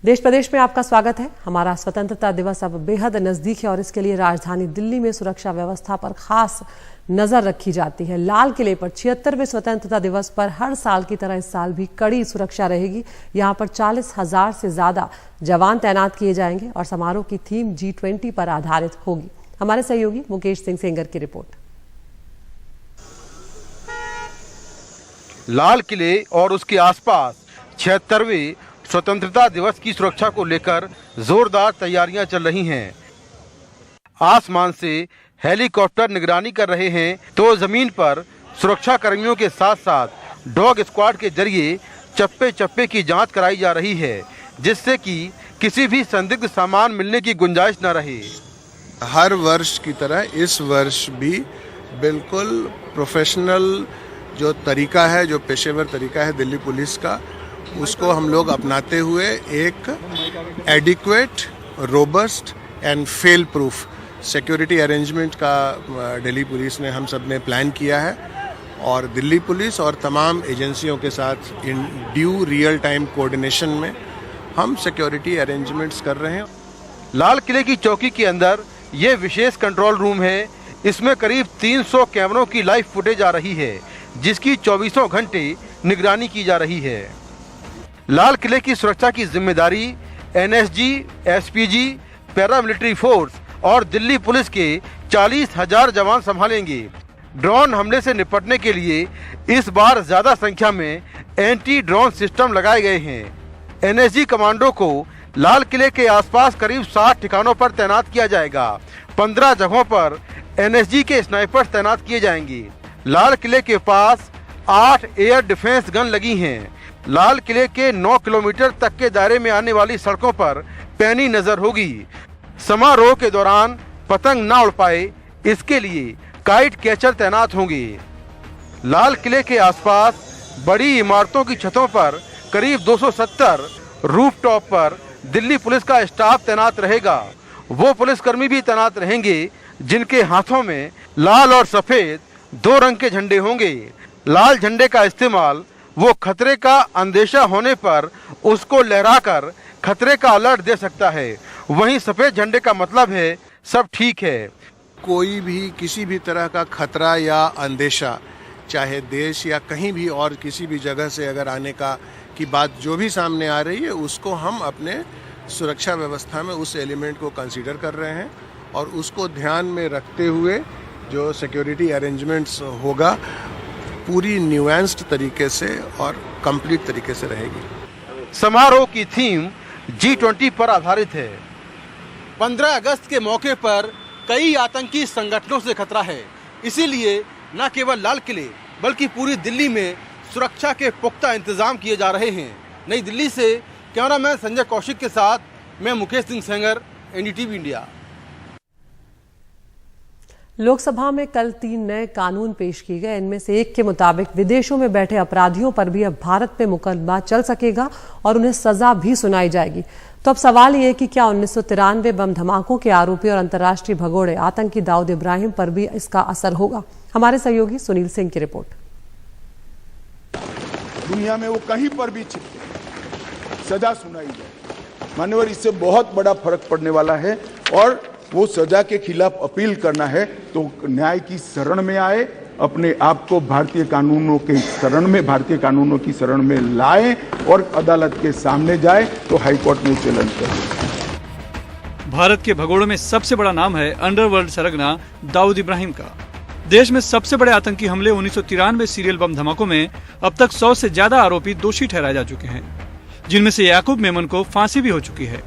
देश प्रदेश में आपका स्वागत है। हमारा स्वतंत्रता दिवस अब बेहद नजदीक है और इसके लिए राजधानी दिल्ली में सुरक्षा व्यवस्था पर खास नजर रखी जाती है। लाल किले पर 76वें स्वतंत्रता दिवस पर हर साल की तरह इस साल भी कड़ी सुरक्षा रहेगी। यहाँ पर 40,000 से ज्यादा जवान तैनात किए जाएंगे और समारोह की थीम G20 पर आधारित होगी। हमारे सहयोगी मुकेश सिंह सेंगर की रिपोर्ट। लाल किले और उसके आसपास 76वें स्वतंत्रता दिवस की सुरक्षा को लेकर जोरदार तैयारियां चल रही हैं। आसमान से हेलीकॉप्टर निगरानी कर रहे हैं तो जमीन पर सुरक्षा कर्मियों के साथ साथ डॉग स्क्वाड के जरिए चप्पे चप्पे की जांच कराई जा रही है, जिससे कि किसी भी संदिग्ध सामान मिलने की गुंजाइश न रहे। हर वर्ष की तरह इस वर्ष भी बिल्कुल प्रोफेशनल जो तरीका है, जो पेशेवर तरीका है दिल्ली पुलिस का, उसको हम लोग अपनाते हुए एक adequate, robust and fail proof security arrangement का दिल्ली पुलिस ने हम सब ने प्लान किया है और दिल्ली पुलिस और तमाम एजेंसियों के साथ in due real time coordination में हम सिक्योरिटी अरेंजमेंट्स कर रहे हैं। लाल किले की चौकी के अंदर ये विशेष कंट्रोल रूम है। इसमें करीब 300 कैमरों की लाइव फुटेज आ रही है, जिसकी 24 घंटे निगरानी की जा रही है। लाल किले की सुरक्षा की जिम्मेदारी एनएसजी, एसपीजी, पैरामिलिट्री फोर्स और दिल्ली पुलिस के 40,000 जवान संभालेंगे। ड्रोन हमले से निपटने के लिए इस बार ज्यादा संख्या में एंटी ड्रोन सिस्टम लगाए गए हैं। एनएसजी कमांडो को लाल किले के आसपास करीब 60 ठिकानों पर तैनात किया जाएगा। 15 जगहों पर एनएसजी के स्नाइपर्स तैनात किए जाएंगे। लाल किले के पास 8 एयर डिफेंस गन लगी हैं। लाल किले के 9 किलोमीटर तक के दायरे में आने वाली सड़कों पर पैनी नजर होगी। समारोह के दौरान पतंग ना उड़ पाए, इसके लिए काइट कैचर तैनात होंगे। लाल किले के आसपास बड़ी इमारतों की छतों पर करीब 270 रूफटॉप पर दिल्ली पुलिस का स्टाफ तैनात रहेगा। वो पुलिसकर्मी भी तैनात रहेंगे जिनके हाथों में लाल और सफेद 2 रंग के झंडे होंगे। लाल झंडे का इस्तेमाल वो खतरे का अंदेशा होने पर उसको लहराकर खतरे का अलर्ट दे सकता है। वहीं सफेद झंडे का मतलब है सब ठीक है। कोई भी किसी भी तरह का खतरा या अंदेशा, चाहे देश या कहीं भी और किसी भी जगह से अगर आने की बात जो भी सामने आ रही है, उसको हम अपने सुरक्षा व्यवस्था में उस एलिमेंट को कंसीडर कर रहे हैं और उसको ध्यान में रखते हुए जो सिक्योरिटी अरेंजमेंट्स होगा पूरी न्यूएंस्ड तरीके से और कंप्लीट तरीके से रहेगी। समारोह की थीम G20 पर आधारित है। 15 अगस्त के मौके पर कई आतंकी संगठनों से खतरा है, इसीलिए न केवल लाल किले बल्कि पूरी दिल्ली में सुरक्षा के पुख्ता इंतजाम किए जा रहे हैं। नई दिल्ली से कैमरामैन संजय कौशिक के साथ मैं मुकेश सिंह सेंगर, एनडीटीवी इंडिया। लोकसभा में कल 3 नए कानून पेश किए गए। इनमें से एक के मुताबिक विदेशों में बैठे अपराधियों पर भी अब भारत में मुकदमा चल सकेगा और उन्हें सजा भी सुनाई जाएगी। तो अब सवाल ये है कि क्या 1993 बम धमाकों के आरोपी और अंतर्राष्ट्रीय भगोड़े आतंकी दाऊद इब्राहिम पर भी इसका असर होगा? हमारे सहयोगी सुनील सिंह की रिपोर्ट। दुनिया में वो कहीं पर भी छिपके सजा सुनाई जाए, मान्यवर, इससे बहुत बड़ा फर्क पड़ने वाला है। और वो सजा के खिलाफ अपील करना है तो न्याय की शरण में आए, अपने आप को भारतीय कानूनों के शरण में, भारतीय कानूनों की शरण में लाए और अदालत के सामने जाए तो हाईकोर्ट में चैलेंज करें। भारत के भगोड़ों में सबसे बड़ा नाम है अंडरवर्ल्ड सरगना दाऊद इब्राहिम का। देश में सबसे बड़े आतंकी हमले 1993 सीरियल बम धमाकों में अब तक 100 से ज्यादा आरोपी दोषी ठहराए जा चुके हैं, जिनमें से याकूब मेमन को फांसी भी हो चुकी है।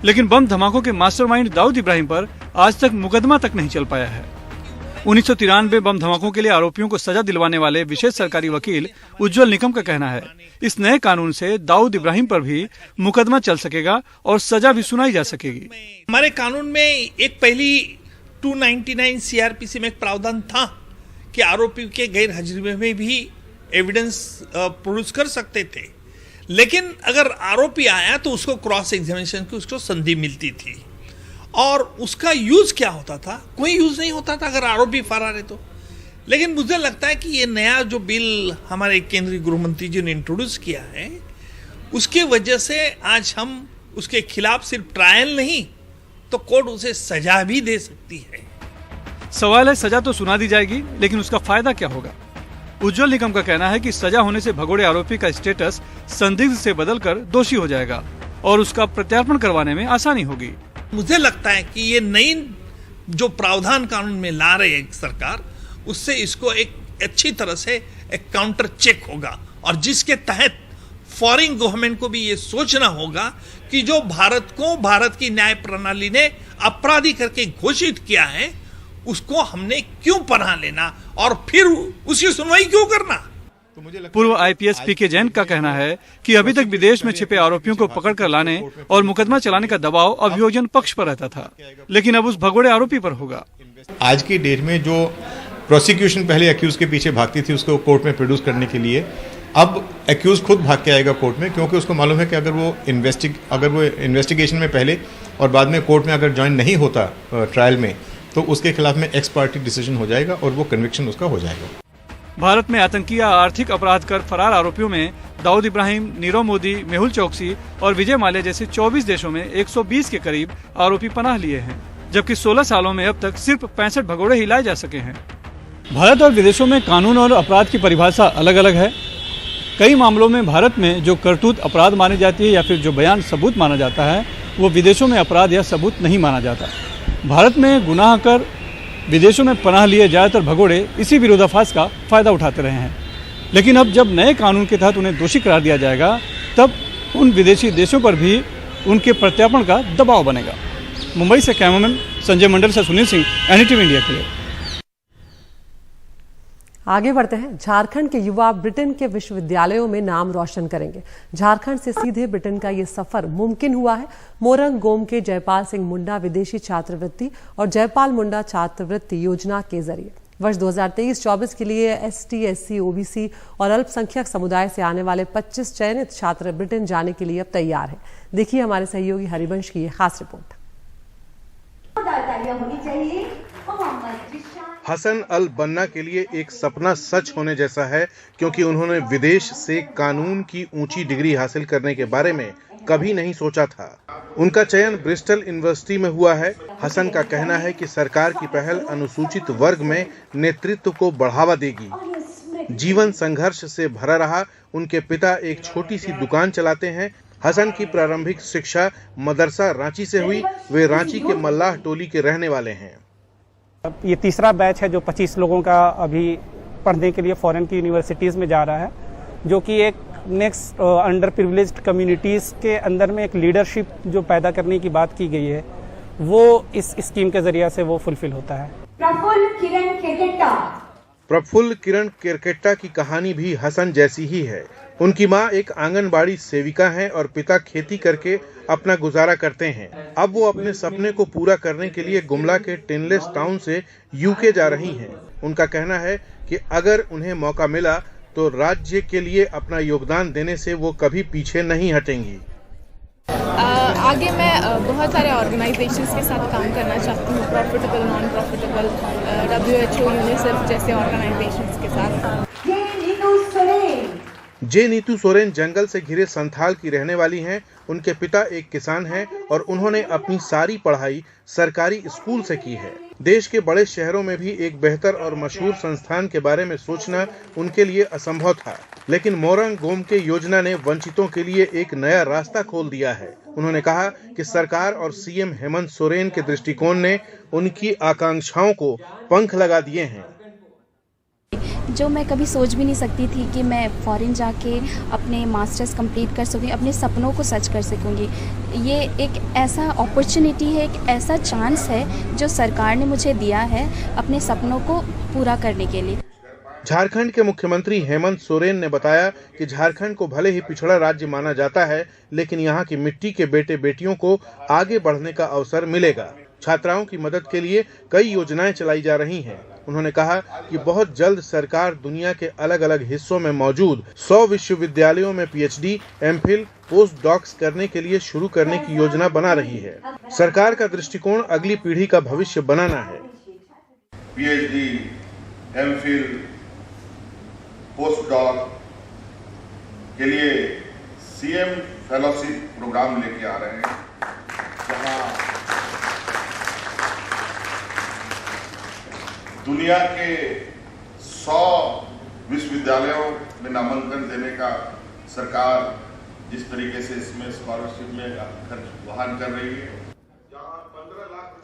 लेकिन बम धमाकों के मास्टरमाइंड दाऊद इब्राहिम पर आज तक मुकदमा तक नहीं चल पाया है। 1993 बम धमाकों के लिए आरोपियों को सजा दिलवाने वाले विशेष सरकारी वकील उज्जवल निकम का कहना है, इस नए कानून से दाऊद इब्राहिम पर भी मुकदमा चल सकेगा और सजा भी सुनाई जा सकेगी। हमारे कानून में एक पहली 299 सीआरपीसी में एक प्रावधान था कि आरोपी के गैर हाजिरी में भी एविडेंस प्रोड्यूस कर सकते थे, लेकिन अगर आरोपी आया तो उसको क्रॉस एग्जामिनेशन की उसको संधि मिलती थी और उसका यूज क्या होता था? कोई यूज नहीं होता था अगर आरोपी फरार है तो। लेकिन मुझे लगता है कि ये नया जो बिल हमारे केंद्रीय गृह मंत्री जी ने इंट्रोड्यूस किया है, उसके वजह से आज हम उसके खिलाफ सिर्फ ट्रायल नहीं तो कोर्ट उसे सजा भी दे सकती है। सवाल है, सजा तो सुना दी जाएगी, लेकिन उसका फायदा क्या होगा? उज्जवल निकम का कहना है कि सजा होने से भगोड़े आरोपी का स्टेटस संदिग्ध से बदलकर दोषी हो जाएगा और उसका प्रत्यार्पण करवाने में आसानी होगी। मुझे लगता है कि ये नई जो प्रावधान कानून में ला रही है सरकार, उससे इसको एक अच्छी तरह से एक काउंटर चेक होगा और जिसके तहत फॉरेन गवर्नमेंट को भी ये सोचना होगा कि जो भारत की न्याय प्रणाली ने अपराधी करके घोषित किया है उसको हमने क्यों पनाह लेना और फिर उसकी सुनवाई क्यों करना। पूर्व आईपीएस पीके जैन का कहना है कि अभी तक विदेश में छिपे आरोपियों को पकड़कर लाने और मुकदमा चलाने का दबाव अभियोजन पक्ष पर रहता था, लेकिन अब उस भगोड़े आरोपी पर होगा। आज की डेट में जो प्रोसिक्यूशन पहले एक्यूज के पीछे भागती थी उसको कोर्ट में प्रोड्यूस करने के लिए, अब एक्यूज खुद भाग के आएगा कोर्ट में, क्योंकि उसको मालूम है कि अगर वो इन्वेस्टिगेशन में पहले और बाद में कोर्ट में अगर ज्वाइन नहीं होता ट्रायल में, तो उसके खिलाफ में एक्स पार्टी डिसीजन हो जाएगा और वो कन्विक्शन उसका हो जाएगा। भारत में आतंकी या आर्थिक अपराध कर फरार आरोपियों में दाऊद इब्राहिम, नीरव मोदी, मेहुल चौकसी और विजय माल्या जैसे 24 देशों में 120 के करीब आरोपी पनाह लिए हैं, जबकि 16 सालों में अब तक सिर्फ 65 भगोड़े ही लाए जा सके हैं। भारत और विदेशों में कानून और अपराध की परिभाषा अलग अलग है। कई मामलों में भारत में जो करतूत अपराध मानी जाती है या फिर जो बयान सबूत माना जाता है, वो विदेशों में अपराध या सबूत नहीं माना जाता। भारत में गुनाह कर विदेशों में पनाह लिए ज्यादातर भगोड़े इसी विरोधाभास का फायदा उठाते रहे हैं, लेकिन अब जब नए कानून के तहत उन्हें दोषी करार दिया जाएगा, तब उन विदेशी देशों पर भी उनके प्रत्यार्पण का दबाव बनेगा। मुंबई से कैमरामैन संजय मंडल से सुनील सिंह, एनडीटीवी इंडिया के लिए। आगे बढ़ते हैं। झारखंड के युवा ब्रिटेन के विश्वविद्यालयों में नाम रोशन करेंगे। झारखंड से सीधे ब्रिटेन का ये सफर मुमकिन हुआ है मोरंग गोम के जयपाल सिंह मुंडा विदेशी छात्रवृत्ति और जयपाल मुंडा छात्रवृत्ति योजना के जरिए। वर्ष 2023-24 के लिए ST, SC, OBC और अल्पसंख्यक समुदाय से आने वाले 25 चयनित छात्र ब्रिटेन जाने के लिए अब तैयार हैं। देखिए हमारे सहयोगी हरिवंश की ये खास रिपोर्ट। हसन अल बन्ना के लिए एक सपना सच होने जैसा है, क्योंकि उन्होंने विदेश से कानून की ऊंची डिग्री हासिल करने के बारे में कभी नहीं सोचा था। उनका चयन ब्रिस्टल यूनिवर्सिटी में हुआ है। हसन का कहना है कि सरकार की पहल अनुसूचित वर्ग में नेतृत्व को बढ़ावा देगी। जीवन संघर्ष से भरा रहा। उनके पिता एक छोटी सी दुकान चलाते हैं। हसन की प्रारंभिक शिक्षा मदरसा रांची से हुई। वे रांची के मल्लाह टोली के रहने वाले हैं। ये तीसरा बैच है जो 25 लोगों का अभी पढ़ने के लिए फॉरेन की यूनिवर्सिटीज़ में जा रहा है, जो कि एक नेक्स्ट अंडर प्रिविलेज्ड कम्युनिटीज़ के अंदर में एक लीडरशिप जो पैदा करने की बात की गई है, वो इस स्कीम के जरिए से वो फुलफिल होता है। प्रफुल्ल किरण केरकेट्टा की कहानी भी हसन जैसी ही है। उनकी मां एक आंगनबाड़ी सेविका हैं और पिता खेती करके अपना गुजारा करते हैं। अब वो अपने सपने को पूरा करने के लिए गुमला के टिनलेस टाउन से यूके जा रही हैं। उनका कहना है कि अगर उन्हें मौका मिला तो राज्य के लिए अपना योगदान देने से वो कभी पीछे नहीं हटेंगी। आगे मैं बहुत सारे ऑर्गेनाइजेशंस के साथ काम करना चाहती हूँ, profitable, non profitable, WHO, UNICEF जैसे ऑर्गेनाइजेशंस के साथ। जे नीतू सोरेन जंगल से घिरे संथाल की रहने वाली हैं। उनके पिता एक किसान हैं और उन्होंने अपनी सारी पढ़ाई सरकारी स्कूल से की है। देश के बड़े शहरों में भी एक बेहतर और मशहूर संस्थान के बारे में सोचना उनके लिए असंभव था, लेकिन मोरंग गोम के योजना ने वंचितों के लिए एक नया रास्ता खोल दिया है। उन्होंने कहा कि सरकार और सीएम हेमंत सोरेन के दृष्टिकोण ने उनकी आकांक्षाओं को पंख लगा दिए हैं। जो मैं कभी सोच भी नहीं सकती थी कि मैं फॉरेन जाके अपने मास्टर्स कंप्लीट कर सकूँगी, अपने सपनों को सच कर सकूँगी। ये एक ऐसा अपॉर्चुनिटी है, एक ऐसा चांस है जो सरकार ने मुझे दिया है अपने सपनों को पूरा करने के लिए। झारखंड के मुख्यमंत्री हेमंत सोरेन ने बताया कि झारखंड को भले ही पिछड़ा राज्य माना जाता है, लेकिन यहाँ की मिट्टी के बेटे बेटियों को आगे बढ़ने का अवसर मिलेगा। छात्राओं की मदद के लिए कई योजनाएं चलाई जा रही हैं। उन्होंने कहा कि बहुत जल्द सरकार दुनिया के अलग अलग हिस्सों में मौजूद 100 विश्वविद्यालयों में PhD, MPhil, पोस्ट डॉक्स करने के लिए शुरू करने की योजना बना रही है। सरकार का दृष्टिकोण अगली पीढ़ी का भविष्य बनाना है। PhD, MPhil, पोस्ट डॉक के लिए CM फेलोशिप प्रोग्राम लेके आ रहे हैं, जहां दुनिया के 100 विश्वविद्यालयों में नामांकन देने का सरकार जिस तरीके से इसमें स्कॉलरशिप में खर्च वहन कर रही है।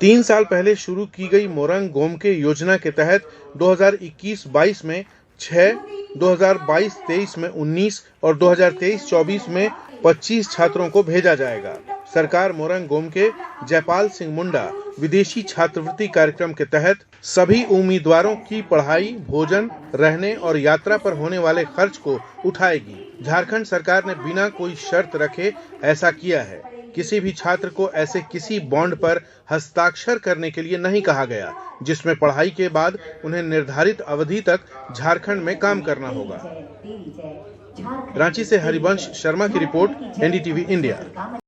3 साल पहले शुरू की गई मोरंग गोमके योजना के तहत 2021-22 में 6, 2022-23 में 19 और 2023-24 में 25 छात्रों को भेजा जाएगा। सरकार मोरंग गोमके जयपाल सिंह मुंडा विदेशी छात्रवृत्ति कार्यक्रम के तहत सभी उम्मीदवारों की पढ़ाई, भोजन, रहने और यात्रा पर होने वाले खर्च को उठाएगी। झारखंड सरकार ने बिना कोई शर्त रखे ऐसा किया है। किसी भी छात्र को ऐसे किसी बॉन्ड पर हस्ताक्षर करने के लिए नहीं कहा गया, जिसमें पढ़ाई के बाद उन्हें निर्धारित अवधि तक झारखंड में काम करना होगा। रांची से हरिवंश शर्मा की रिपोर्ट, एनडीटीवी इंडिया।